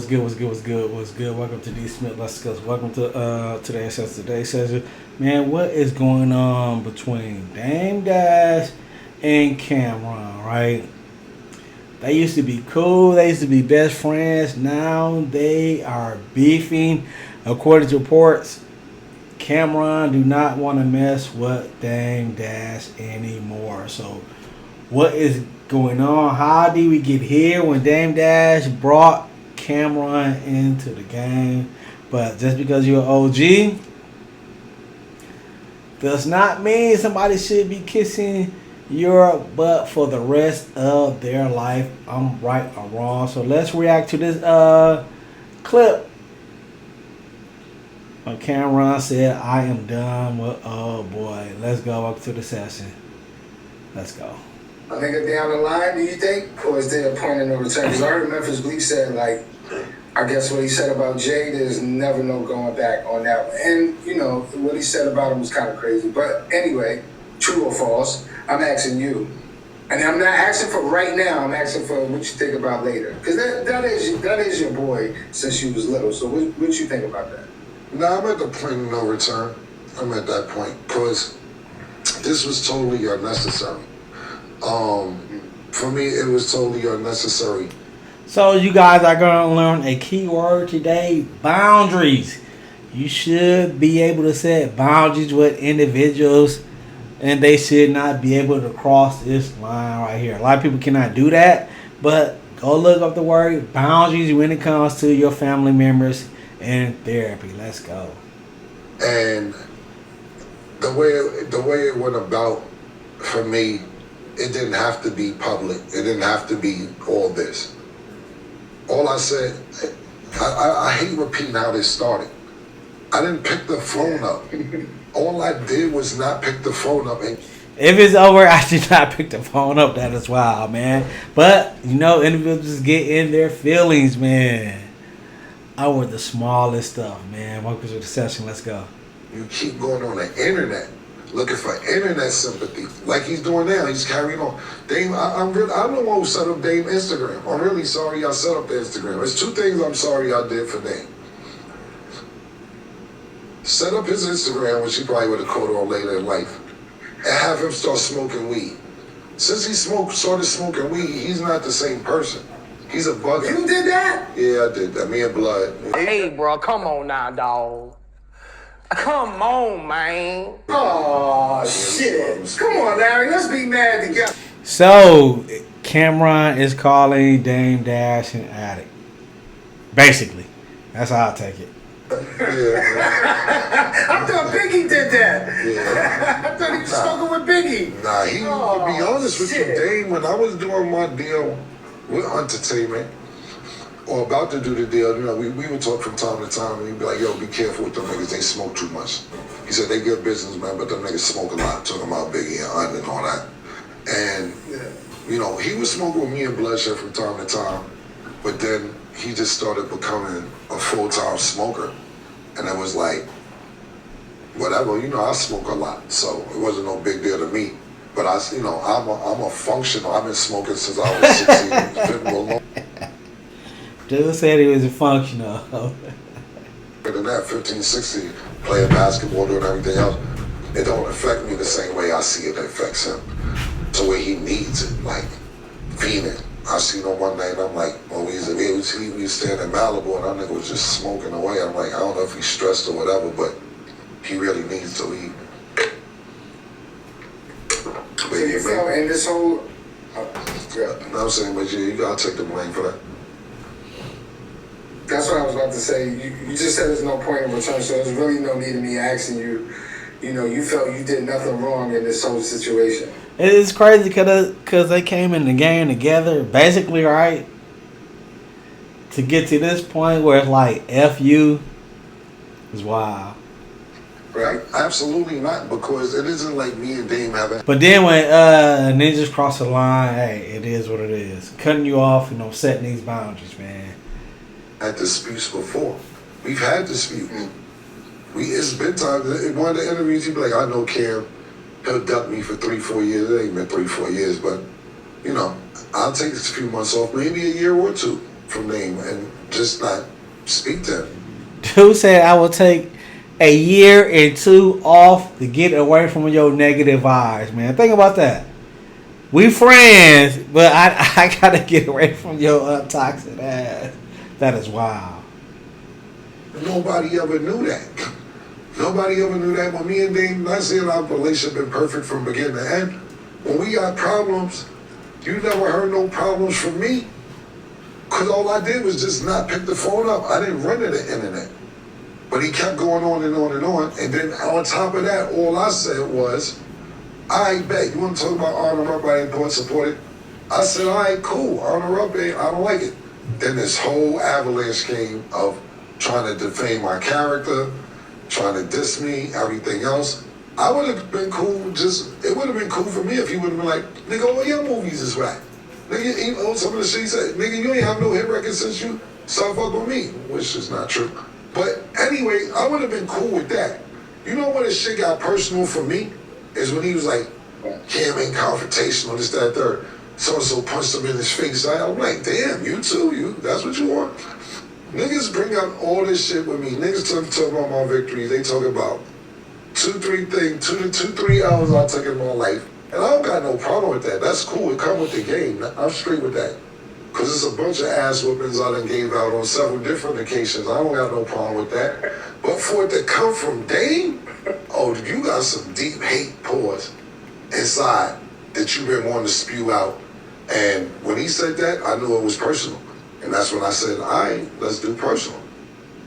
What's good? What's good? What's good? What's good? Welcome to D Smith. Let's go. Welcome to today's session. Today's session, man. What is going on between Dame Dash and Cameron? Right? They used to be cool. They used to be best friends. Now they are beefing. According to reports, Cameron do not want to mess with Dame Dash anymore. So, what is going on? How did we get here when Dame Dash brought Cameron into the game? But just because you're an OG does not mean somebody should be kissing your butt for the rest of their life. I'm right or wrong. So let's react to this clip. When Cameron said, "I am done with." Oh boy, let's go. Welcome to the session. Let's go. A nigga down the line, do you think? Or is there a point of no return? Because I heard Memphis Bleak said, like, I guess what he said about Jay, there's never no going back on that one. And, you know, what he said about him was kind of crazy. But anyway, true or false, I'm asking you. And I'm not asking for right now, I'm asking for what you think about later. Because that is your boy since you was little. So what you think about that? Nah, I'm at the point of no return. I'm at that point. Because this was totally unnecessary. For me, it was totally unnecessary. So you guys are going to learn a key word today: boundaries. You should be able to set boundaries with individuals, and they should not be able to cross this line right here. A lot of people cannot do that, but go look up the word boundaries when it comes to your family members and therapy. Let's go. And the way it went about for me, it didn't have to be public. It didn't have to be all this. All I said, I hate repeating how this started. I didn't pick the phone up. All I did was not pick the phone up. And if it's over, I should not pick the phone up. That is wild, man. But, you know, individuals get in their feelings, man. Over the smallest stuff, man. Welcome to the session. Let's go. You keep going on the internet looking for internet sympathy, like he's doing now. He's carrying on. Dame, I'm the one who set up Dame Instagram. I'm really sorry I set up the Instagram. There's two things I'm sorry I did for Dame. Set up his Instagram, which he probably would have caught on later in life, and have him start smoking weed. Since he started smoking weed, he's not the same person. He's a bugger. You did that? Yeah, I did that. Me and Blood. Hey, bro, come on now, dog. Come on, man. Oh, shit. Come on, Larry. Let's be mad together. So, Cameron is calling Dame Dash an addict. Basically. That's how I take it. Yeah. I thought Biggie did that. Yeah. I thought he was smoking with Biggie. Nah, to be honest with you, Dame, when I was doing my deal with Entertainment, or about to do the deal, you know, we would talk from time to time, and he'd be like, "Yo, be careful with them niggas, they smoke too much." He said, "They good business, man, but them niggas smoke a lot," talking about Biggie and Hunt and all that. And, you know, he was smoking with me and Bloodshed from time to time, but then he just started becoming a full-time smoker. And it was like, whatever, you know, I smoke a lot, so it wasn't no big deal to me. But I'm a functional. I've been smoking since I was 16. It's been a long. Just said he was a functional. Better than that, 15, 16, playing basketball, doing everything else. It don't affect me the same way I see it affects him. The way he needs it, like fiending. I seen him one night and I'm like, well, we was staying in Malibu and that nigga was just smoking away. I'm like, I don't know if he's stressed or whatever, but he really needs to eat. So you feel in this whole... You know what I'm saying? But you gotta take the blame for that. That's what I was about to say. You just said there's no point in return, so there's really no need of me asking you. You know, you felt you did nothing wrong in this whole situation. It's crazy because they came in the game together, basically, right? To get to this point where it's like, F you is wild. Right? Absolutely not, because it isn't like me and Dame having... But then when ninjas cross the line, hey, it is what it is. Cutting you off, you know, setting these boundaries, man. Had disputes before. We've had disputes. It's been times. In one of the interviews, he'd be like, "I know Cam, he'll duck me for 3-4 years." It ain't been 3-4 years, but, you know, I'll take a few months off, maybe a year or two. from Dame and just not speak to him. Dude said I will take a year and 2 off to get away from your negative vibes, man. Think about that. We friends, but I gotta get away from your toxic ass. That is wild. Nobody ever knew that. Nobody ever knew that. When me and Dame, not saying our relationship been perfect from beginning to end. When we got problems, you never heard no problems from me. Because all I did was just not pick the phone up. I didn't run to the internet. But he kept going on and on and on. And then on top of that, all I said was, I bet. You want to talk about honor up, I ain't support it? I said, all right, cool. Honor up, I don't like it. Then this whole avalanche came of trying to defame my character, trying to diss me, everything else. I would have been cool, it would have been cool for me if he would have been like, nigga, all your movies is whack. Nigga, you know, some of the shit he said, nigga, you ain't have no hit record since you started fuck with me, which is not true. But anyway, I would have been cool with that. You know when this shit got personal for me? Is when he was like, Cam ain't confrontational, this, that, third. So-and-so punched him in his face. I'm like, damn, you too, that's what you want? Niggas bring up all this shit with me. Niggas talk about my victories. They talk about 2-3 hours I took in my life. And I don't got no problem with that. That's cool. It come with the game. I'm straight with that. Because it's a bunch of ass whoopings I done gave out on several different occasions. I don't got no problem with that. But for it to come from Dame, oh, you got some deep hate pores inside that you've been wanting to spew out. And when he said that, I knew it was personal. And that's when I said, all right, let's do personal.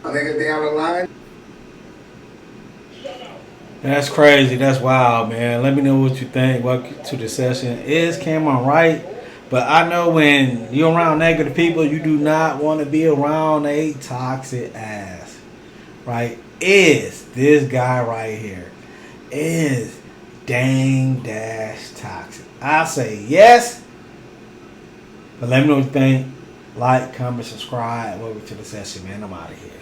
A nigga down the line. That's crazy. That's wild, man. Let me know what you think. Welcome to the session. Is Cameron right? But I know when you're around negative people, you do not want to be around a toxic ass. Right? Is this guy right here? Is Dame Dash toxic? I say yes. But let me know what you think. Like, comment, subscribe. Welcome to the session, man. I'm out of here.